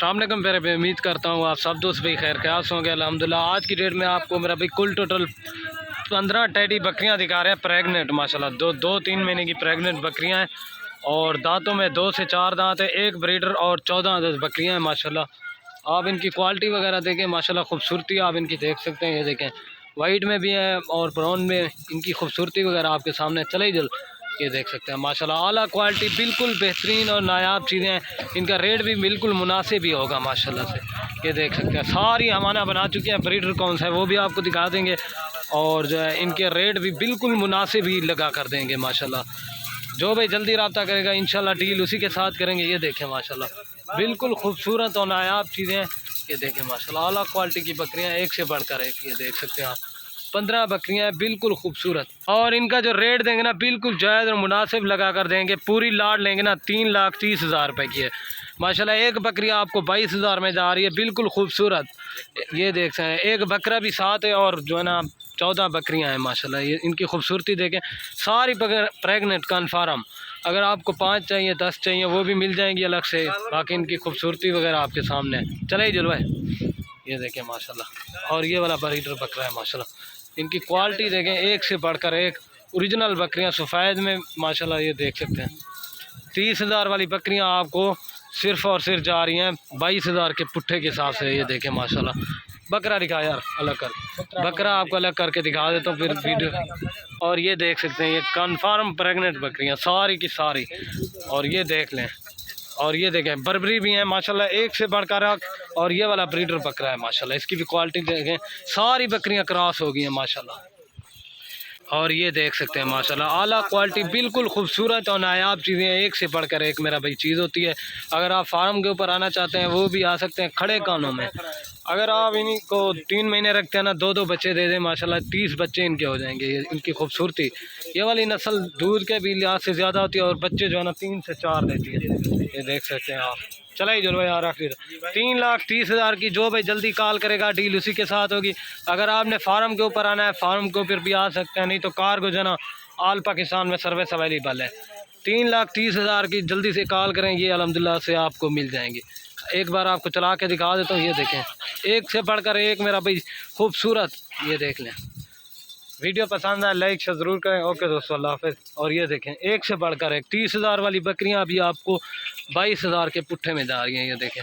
अस्सलाम वालेकुम मेरे भाई, उम्मीद करता हूँ आप सब दोस्त भाई खैर ख्याल होंगे अल्हम्दुलिल्लाह। आज की डेट में आपको मेरा भाई कुल टोटल 15 टेडी बकरियाँ दिखा रहे हैं प्रेग्नेंट माशाल्लाह। दो 3 महीने की प्रेग्नेंट बकरियाँ हैं और दांतों में 2 से 4 दांत है, एक ब्रीडर और 14 10 बकरियाँ हैं माशाल्लाह। आप इनकी क्वालिटी वगैरह देखें माशाल्लाह, खूबसूरती आप इनकी देख सकते हैं। ये देखें वाइट में भी है और ब्राउन में, इनकी खूबसूरती वगैरह आपके सामने चले ही जल ये देख सकते हैं माशाल्लाह। आला क्वालिटी बिल्कुल बेहतरीन और नायाब चीज़ें हैं। इनका रेट भी बिल्कुल मुनासिब ही होगा माशाल्लाह से। ये देख सकते हैं सारी हमारा बना चुके हैं। ब्रीडर कौन सा है वो भी आपको दिखा देंगे और जो है इनके रेट भी बिल्कुल मुनासिब ही लगा कर देंगे माशाल्लाह। जो भाई जल्दी रब्ता करेगा इंशाल्लाह डील उसी के साथ करेंगे। ये देखें माशाल्लाह बिल्कुल खूबसूरत और नायाब चीज़ें हैं। ये देखें माशाल्लाह आला क्वालिटी की बकरियाँ एक से बढ़कर एक। ये देख सकते हैं आप 15 बकरियाँ हैं बिल्कुल खूबसूरत। और इनका जो रेट देंगे ना बिल्कुल जायज़ और मुनासिब लगा कर देंगे। पूरी लाट लेंगे ना 3,30,000 रुपये की है माशाल्लाह। एक बकरी आपको 22,000 में जा रही है बिल्कुल खूबसूरत। ये देख सकते हैं एक बकरा भी साथ है और जो है ना 14 बकरियां हैं माशाल्लाह। ये इनकी खूबसूरती देखें सारी प्रेग्नेंट कन्फर्म। अगर आपको 5 चाहिए 10 चाहिए वो भी मिल जाएंगी अलग से। बाकी इनकी खूबसूरती वगैरह आपके सामने है। चले ही जलवाए ये देखें माशाल्लाह। और ये वाला ब्रीडर बकरा है माशाल्लाह। इनकी क्वालिटी देखें एक से बढ़कर एक। ओरिजिनल बकरियां सफ़ेद में माशाल्लाह। ये देख सकते हैं 30,000 वाली बकरियां आपको सिर्फ़ और सिर्फ जा रही हैं 22,000 के पुट्ठे के हिसाब से। ये देखें माशाल्लाह। बकरा दिखा यार अलग कर, बकरा आपको अलग करके दिखा देता हूँ फिर वीडियो। और ये देख सकते हैं ये कन्फर्म प्रेग्नेंट बकरियाँ सारी की सारी। और ये देख लें और ये देखें बर्बरी भी हैं माशाल्लाह एक से बढ़कर। और ये वाला ब्रीडर बकरा है माशाल्लाह। इसकी भी क्वालिटी देखें सारी बकरियां क्रॉस हो गई हैं माशाल्लाह। और ये देख सकते हैं माशाल्लाह आला क्वालिटी बिल्कुल खूबसूरत और नायाब चीज़ें एक से बढ़कर एक मेरा भाई चीज़ होती है। अगर आप फार्म के ऊपर आना चाहते हैं वो भी आ सकते हैं खड़े कानों में। अगर आप इन्हीं को 3 महीने रखते हैं ना 2-2 बच्चे दे दें माशाल्लाह 30 बच्चे इनके हो जाएंगे। ये इनकी खूबसूरती ये वाली नस्ल दूध के भी लिहाज से ज़्यादा होती है और बच्चे जो है ना 3 से 4 देती है। ये देख सकते हैं आप। चला ही जलवा यार आखिर 3,30,000 की। जो भाई जल्दी कॉल करेगा डील उसी के साथ होगी। अगर आपने फार्म के ऊपर आना है फार्म के ऊपर भी आ सकते हैं, नहीं तो कार्गो जना ऑल पाकिस्तान में सर्विस अवेलेबल है। 3,30,000 की जल्दी से कॉल करें ये अल्हम्दुलिल्लाह से आपको मिल जाएंगी। एक बार आपको चला के दिखा देता हूँ। ये देखें एक से बढ़कर एक मेरा भाई खूबसूरत। ये देख लें वीडियो पसंद आए लाइक शेयर ज़रूर करें। ओके दोस्तों अल्लाह हाफ़िज़। और ये देखें एक से बढ़कर एक 30,000 वाली बकरियां अभी आपको 22,000 के पुट्ठे में जा रही हैं। ये देखें